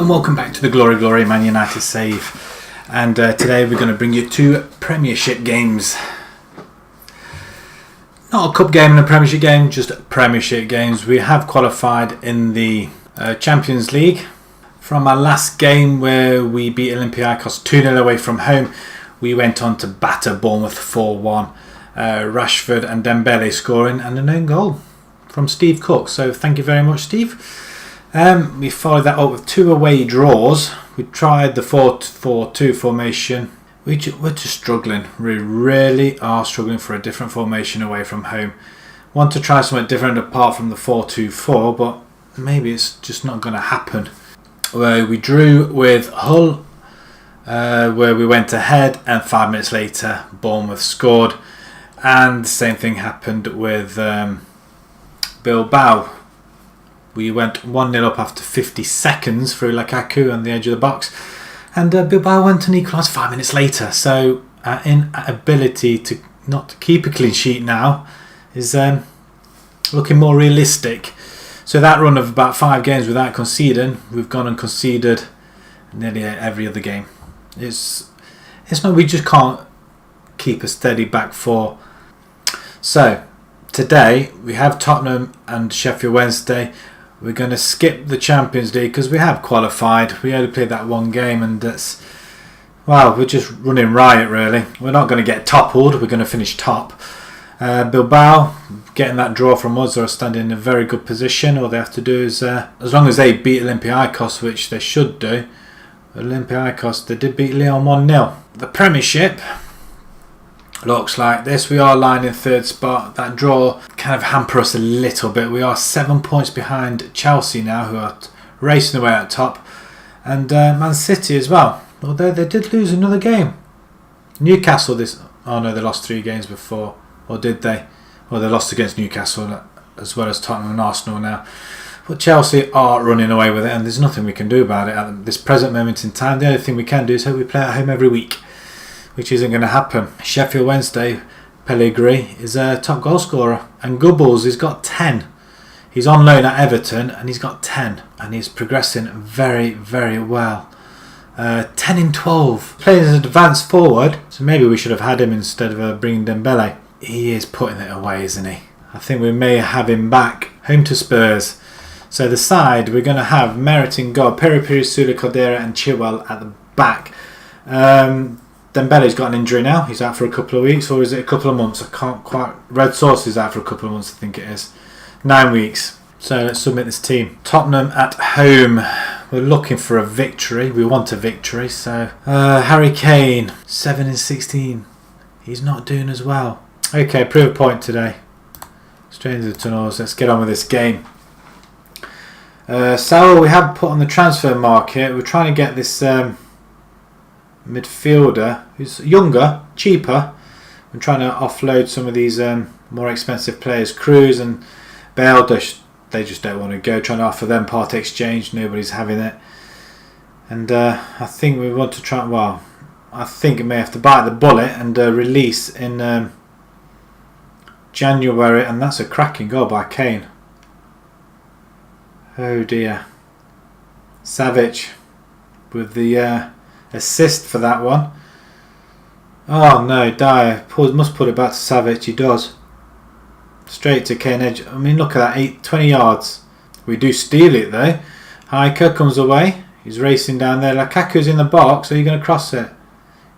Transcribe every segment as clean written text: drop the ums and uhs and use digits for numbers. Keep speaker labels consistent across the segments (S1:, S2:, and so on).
S1: and welcome back to the Glory Man United save. And today we're going to bring you two Premiership games. Not a cup game and a Premiership game, just Premiership games. We have qualified in the Champions League. From our last game where we beat Olympiacos 2-0 away from home, we went on to batter Bournemouth 4-1. Rashford and Dembele scoring and an own goal from Steve Cook. So thank you very much, Steve. We followed that up with two away draws. We tried the 4-4-2 formation. We're just struggling. We really are struggling for a different formation away from home. Want to try something different apart from the 4-2-4, but maybe it's just not going to happen. We drew with Hull, where we went ahead, and 5 minutes later Bournemouth scored. And the same thing happened with Bilbao. We went 1-0 up after 50 seconds through Lukaku on the edge of the box, and Bilbao went and equalised 5 minutes later. So our inability to not keep a clean sheet now is looking more realistic. So that run of about 5 games without conceding, we've gone and conceded nearly every other game. It's not, we just can't keep a steady back four. So today we have Tottenham and Sheffield Wednesday. We're going to skip the Champions League because we have qualified. We only played that one game, and that's, well, we're just running riot really. We're not going to get toppled. We're going to finish top. Bilbao, getting that draw from us, are standing in a very good position. All they have to do is, as long as they beat Olympiacos, which they should do. Olympiacos, they did beat Lyon 1-0. The Premiership looks like this. We are lying in third spot. That draw kind of hamper us a little bit. We are 7 points behind Chelsea now, who are racing away at top, and Man City as well, although they did lose another game. Newcastle oh no, they lost 3 games before, or did they? Well, they lost against Newcastle as well as Tottenham and Arsenal now. But Chelsea are running away with it, and there's nothing we can do about it at this present moment in time. The only thing we can do is hope we play at home every week, which isn't going to happen. Sheffield Wednesday, Pellegrini is a top goal scorer, and Gubbles has got 10. He's on loan at Everton and he's got 10, and he's progressing very, very well. 10 in 12. Playing as an advanced forward, so maybe we should have had him instead of bringing Dembele. He is putting it away, isn't he? I think we may have him back. Home to Spurs. So the side, we're going to have Merritt in goal, Peri, Sula, Caldera and Chilwell at the back. Dembele's got an injury now. He's out for a couple of weeks, or is it a couple of months? I can't quite. Red Sauce is out for a couple of months, I think it is. 9 weeks. So let's submit this team. Tottenham at home. We're looking for a victory. We want a victory. So Harry Kane, 7 in 16. He's not doing as well. Okay, prove a point today. Straight into the tunnels. Let's get on with this game. Saul, we have put on the transfer market. We're trying to get this midfielder who's younger, cheaper. I'm trying to offload some of these more expensive players. Cruz and Bale, they just don't want to go. Trying to offer them part exchange, nobody's having it. And I think we want to try. Well, I think it may have to bite the bullet and release in January, and that's a cracking goal by Kane. Oh dear. Savic with the assist for that one. Oh no, Dyer must put it back to Savic. He does. Straight to Kane edge. I mean, look at that, 20 yards. We do steal it though. Hiker comes away. He's racing down there. Lukaku's in the box. Are you going to cross it?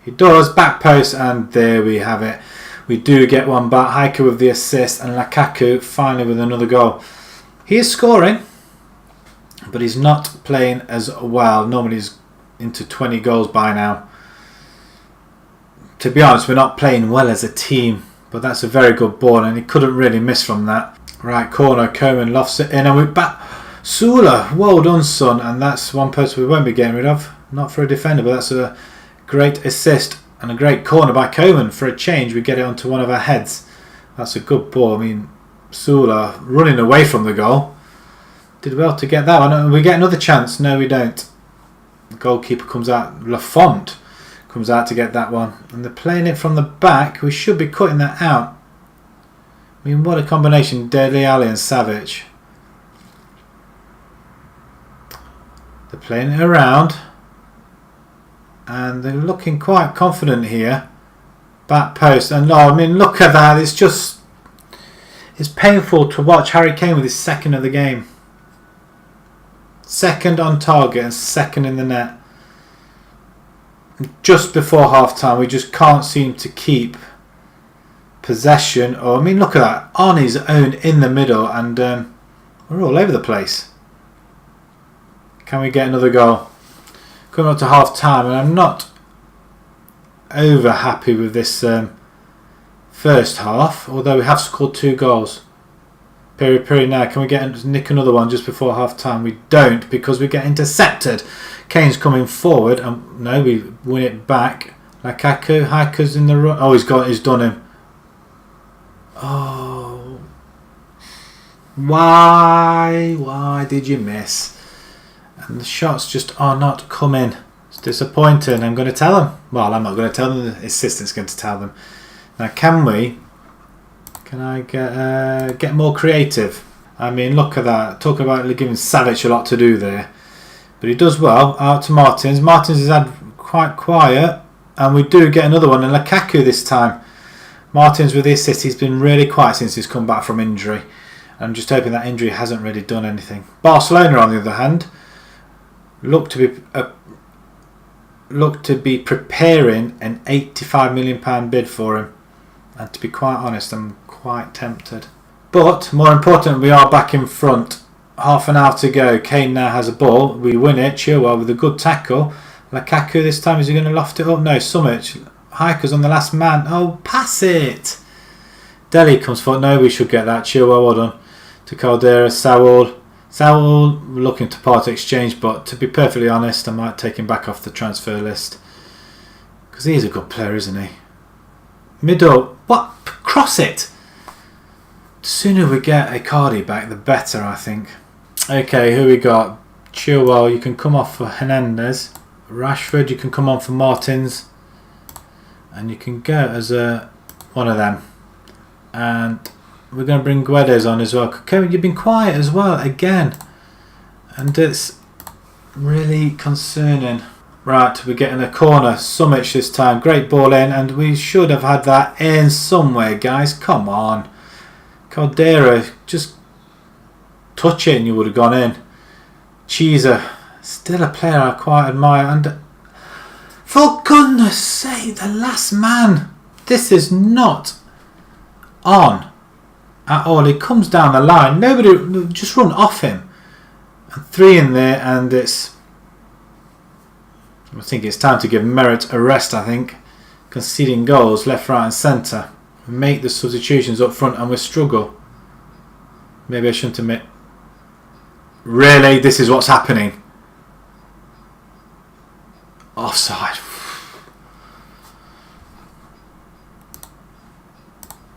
S1: He does. Back post, and there we have it. We do get one back. Hiker with the assist, and Lukaku finally with another goal. He is scoring, but he's not playing as well. Normally he's into 20 goals by now. To be honest, we're not playing well as a team, but that's a very good ball, and he couldn't really miss from that. Right corner, Coman lofts it in, and we're back. Sula, well done, son. And that's one person we won't be getting rid of. Not for a defender, but that's a great assist and a great corner by Coman. For a change, we get it onto one of our heads. That's a good ball. I mean, Sula running away from the goal. Did well to get that one. We get another chance. No, we don't. The goalkeeper comes out. Lafont comes out to get that one. And they're playing it from the back. We should be cutting that out. I mean, what a combination. Dele Alli and Savic. They're playing it around. And they're looking quite confident here. Back post. And I mean, look at that. It's just... It's painful to watch Harry Kane with his second of the game. Second on target and second in the net. Just before half time, we just can't seem to keep possession. Or I mean, look at that. On his own in the middle, and we're all over the place. Can we get another goal? Coming up to half time, and I'm not over happy with this first half, although we have scored 2 goals. Piri now, can we nick another one just before half time? We don't, because we get intercepted. Kane's coming forward, and no, we win it back. Lukaku's in the run. Oh, he's done him. Oh, why did you miss? And the shots just are not coming. It's disappointing. I'm going to tell them. Well, I'm not going to tell them. The assistant's going to tell them. Now, can I get more creative? I mean, look at that. Talk about giving Savic a lot to do there. But he does well. Out to Martins. Martins has had quite quiet. And we do get another one. And Lukaku this time. Martins with the assist. He's been really quiet since he's come back from injury. I'm just hoping that injury hasn't really done anything. Barcelona, on the other hand, look to be preparing an £85 million bid for him. And to be quite honest, I'm quite tempted. But more important, we are back in front. Half an hour to go. Kane now has a ball. We win it. Chilwell with a good tackle. Lukaku this time, is he going to loft it up? No, Summit. Hiker's on the last man. Oh, pass it. Dele comes forward. No, we should get that. Chilwell, well done. To Caldera, Saul looking to part exchange, but to be perfectly honest, I might take him back off the transfer list. Because he's a good player, isn't he? Middle. What? Cross it. The sooner we get Icardi back, the better, I think. Okay, who we got? Chilwell, you can come off for Hernandez. Rashford, you can come on for Martins. And you can go as one of them. And we're going to bring Guedes on as well. Kevin, you've been quiet as well, again. And it's really concerning. Right, we're getting a corner. Summit this time. Great ball in, and we should have had that in somewhere, guys. Come on. Caldera, just touch it and you would have gone in. Cheeser, still a player I quite admire. And for goodness sake, the last man. This is not on at all. He comes down the line. Nobody, just run off him. And 3 in there, and I think it's time to give Merritt a rest, I think. Conceding goals left, right and centre. Make the substitutions up front and we struggle. Maybe I shouldn't admit. Really? This is what's happening? Offside.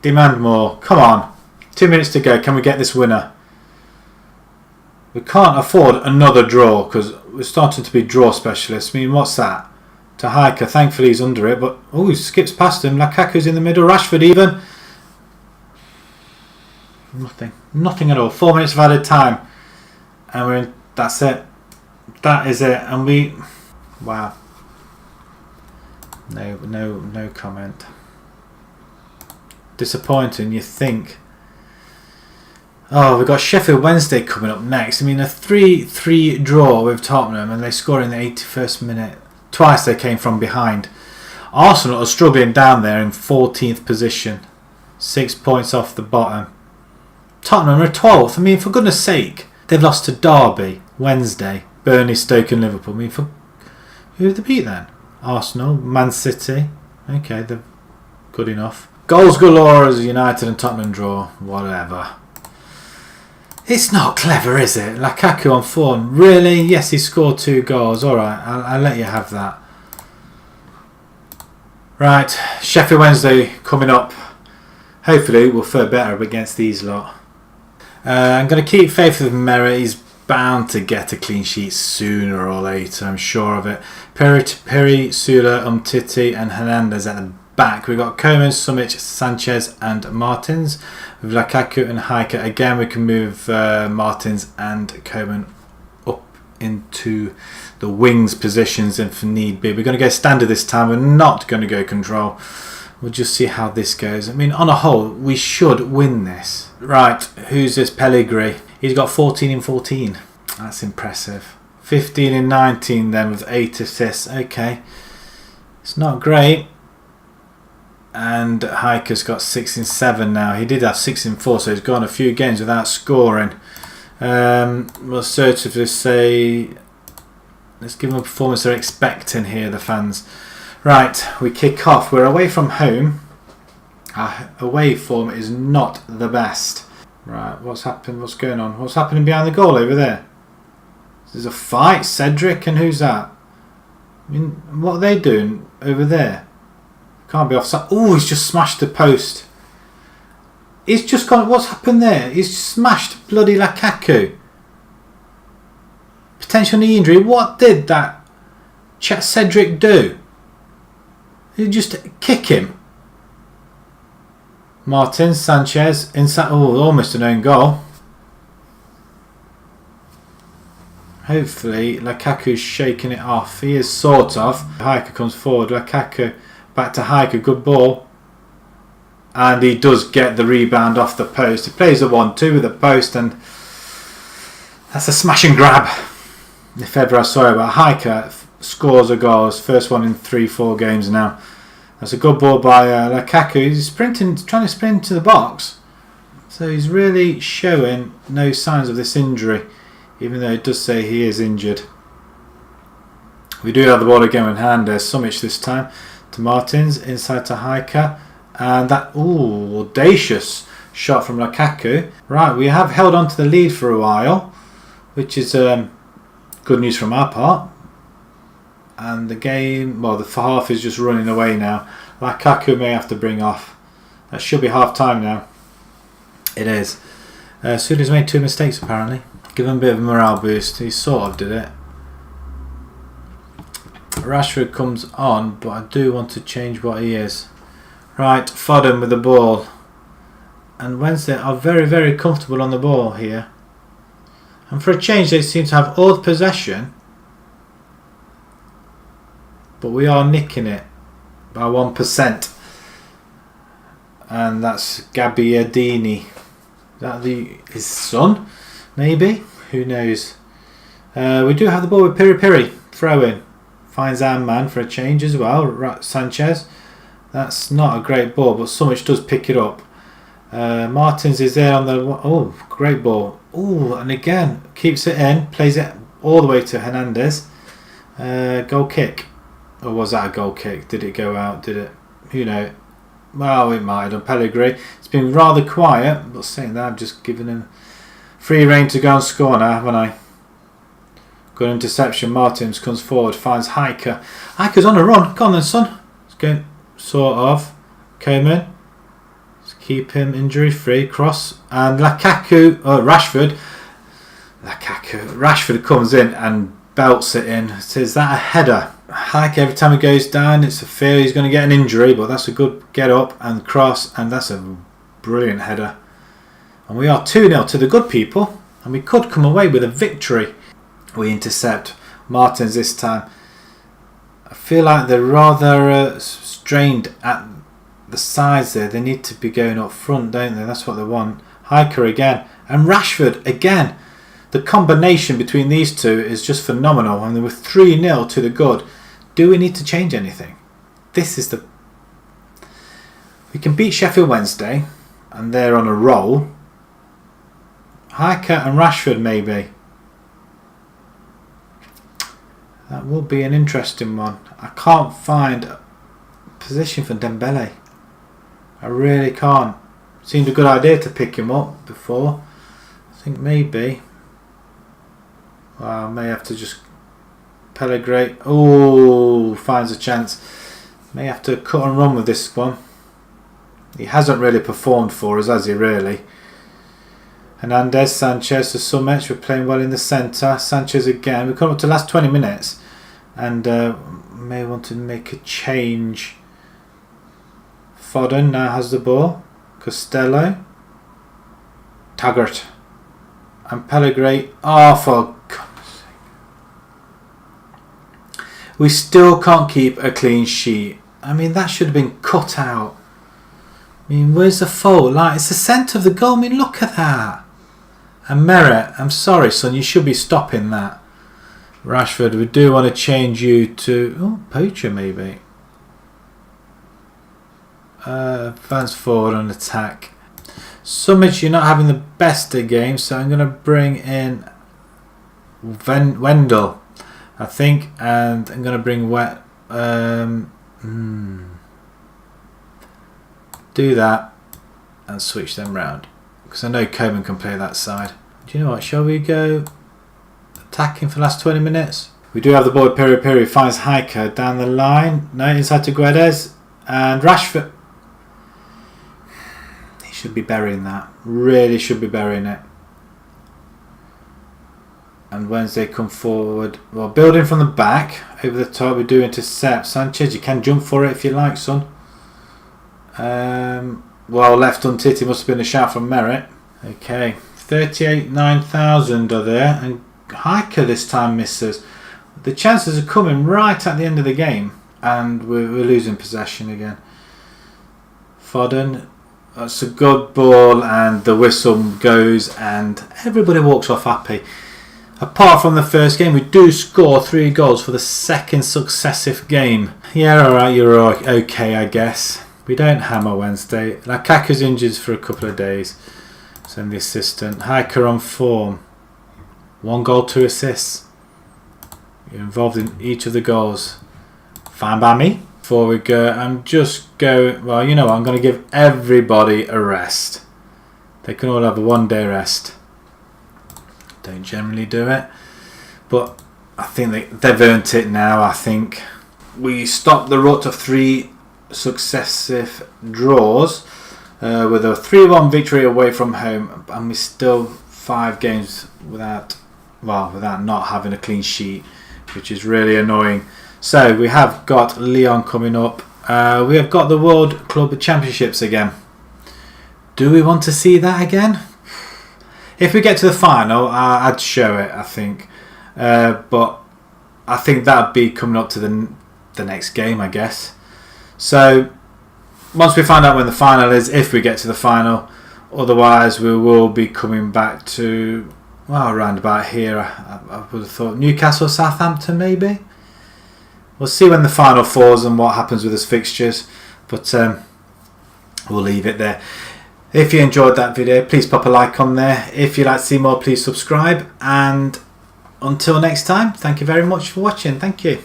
S1: Demand more. Come on. 2 minutes to go. Can we get this winner? We can't afford another draw because we're starting to be draw specialists. I mean, what's that? To Hiker. Thankfully he's under it, but oh, he skips past him. Lukaku's in the middle. Rashford even. Nothing at all. 4 minutes of added time. And we're in. That's it. That is it. And we... Wow. No comment. Disappointing, you think. Oh, we've got Sheffield Wednesday coming up next. I mean, a 3-3 draw with Tottenham and they score in the 81st minute. Twice they came from behind. Arsenal are struggling down there in 14th position. 6 points off the bottom. Tottenham are 12th. I mean, for goodness sake. They've lost to Derby, Wednesday, Burnley, Stoke and Liverpool. I mean, who have they beat then? Arsenal, Man City. Okay, they're good enough. Goals galore as United and Tottenham draw. Whatever. It's not clever, is it? Lukaku on form. Really? Yes, he scored 2 goals. Alright, I'll let you have that. Right, Sheffield Wednesday coming up. Hopefully we'll fare better against these lot. I'm going to keep faith with Merritt. He's bound to get a clean sheet sooner or later, I'm sure of it. Peri, Sula, Umtiti and Hernandez at the back. We've got Coman, Summit, Sanchez and Martins. With Lukaku and Hiker, again we can move Martins and Coman up into the wings positions if need be. We're going to go standard this time. We're not going to go control. We'll just see how this goes. I mean, on a whole, we should win this. Right, who's this Pellegrini? He's got 14 in 14. That's impressive. 15 in 19 then with 8 assists. Okay, it's not great. And Hiker's got 6 in 7 now. He did have 6 in 4, so he's gone a few games without scoring. We'll search if they say, let's give them a performance they're expecting here, the fans. Right, we kick off. We're away from home. Our away form is not the best. Right, what's happened? What's going on? What's happening behind the goal over there? There's a fight. Cedric and who's that? I mean, what are they doing over there? Can't be offside. Oh, he's just smashed the post. He's just gone. What's happened there? He's smashed bloody Lukaku. Potential knee injury. What did that Cedric do? Did he just kick him? Martins, Sanchez, inside. Oh, almost an own goal. Hopefully, Lukaku's shaking it off. He is sort of. Hiker comes forward. Lukaku back to Hiker. Good ball. And he does get the rebound off the post. He plays a 1-2 with the post, and that's a smash and grab. If ever I saw it, but Hiker scores a goal. His first one in 3-4 games now. That's a good ball by Lukaku. He's sprinting, trying to sprint to the box. So he's really showing no signs of this injury, even though it does say he is injured. We do have the ball again in hand. There's Summich this time to Martins, inside to Hiker. And that, ooh, audacious shot from Lukaku. Right, we have held on to the lead for a while, which is good news from our part. And the game, well, the half is just running away now. Lukaku may have to bring off. That should be half time now. It is. Suda's made 2 mistakes apparently. Give him a bit of a morale boost. He sort of did it. Rashford comes on, but I do want to change what he is. Right, Foden with the ball. And Wednesday are very, very comfortable on the ball here. And for a change, they seem to have all the possession. But we are nicking it by 1%. And that's Gabbiadini. Is that his son? Maybe? Who knows? We do have the ball with Piri Piri. Throw in. Finds our man for a change as well. Sanchez. That's not a great ball, but Summich does pick it up. Martins is there on the... Oh, great ball. Oh, and again, keeps it in. Plays it all the way to Hernandez. Goal kick. Or was that a goal kick? Did it go out? Did it? Who knows? Well, it might have done. Pellegrini. It's been rather quiet, but saying that, I've just given him free rein to go and score now, haven't I? Good interception. Martins comes forward, finds Hiker. Hiker's on a run. Go on then, son. It's going... Sort of. Coman. Let's keep him injury free. Cross. And Lukaku. Oh, Rashford. Rashford comes in and belts it in. So is that a header? Like every time he goes down, it's a fear he's going to get an injury. But that's a good get up and cross. And that's a brilliant header. And we are 2-0 to the good people. And we could come away with a victory. We intercept Martins this time. I feel like they're rather strained at the sides there. They need to be going up front, don't they? That's what they want. Hiker again. And Rashford again. The combination between these two is just phenomenal. And they were 3-0 to the good. Do we need to change anything? This is the... We can beat Sheffield Wednesday. And they're on a roll. Hiker and Rashford maybe. That will be an interesting one. I can't find a position for Dembele. I really can't. Seemed a good idea to pick him up before. I think maybe. Well, I may have to just... Pellegrini. Oh, finds a chance. May have to cut and run with this one. He hasn't really performed for us, has he, really? Hernandez, Sanchez to Summich. We're playing well in the centre. Sanchez again. We've come up to the last 20 minutes. And may want to make a change. Foden now has the ball. Costello. Taggart. And Pellegrini. Oh, for God's sake. We still can't keep a clean sheet. I mean, that should have been cut out. I mean, where's the fault? Like, it's the centre of the goal. I mean, look at that. And Merritt, I'm sorry, son, you should be stopping that. Rashford, we do want to change you to... Oh, poacher, maybe. Advance forward on attack. Summit, you're not having the best of games, so I'm going to bring in Wendell, I think, and I'm going to bring do that and switch them round, because I know Coleman can play that side. Do you know what? Shall we go attacking for the last 20 minutes? We do have the ball. Piri finds Hiker down the line. No, inside to Guedes and Rashford. He should be burying that. Really should be burying it. And Wednesday come forward. Well, building from the back over the top. We do intercept. Sanchez, you can jump for it if you like, son. Well, left untitty must have been a shout from Merritt. Okay, 38,900 are there, and Hiker this time misses. The chances are coming right at the end of the game, and we're losing possession again. Foden, that's a good ball, and the whistle goes, and everybody walks off happy. Apart from the first game, we do score 3 goals for the second successive game. Yeah, alright, you're okay, I guess. We don't hammer Wednesday. Lukaku's injured for a couple of days. Send the assistant. Hiker on form. 1 goal, 2 assists. You're involved in each of the goals. Fine by me. Before we go, I'm just going... Well, you know what? I'm going to give everybody a rest. They can all have a 1-day rest. Don't generally do it. But I think they've earned it now, I think. We stopped the rut of 3 successive draws with a 3-1 victory away from home, and we're still 5 games without not having a clean sheet, which is really annoying. So we have got Lyon coming up. We have got the World Club Championships again. Do we want to see that again? If we get to the final, I'd show it, I think, but I think that'd be coming up to the next game, I guess. So once we find out when the final is, if we get to the final, otherwise we will be coming back to, well, around about here. I would have thought Newcastle, Southampton maybe. We'll see when the final falls and what happens with his fixtures, but we'll leave it there. If you enjoyed that video, please pop a like on there. If you'd like to see more, please subscribe, and until next time, thank you very much for watching. Thank you.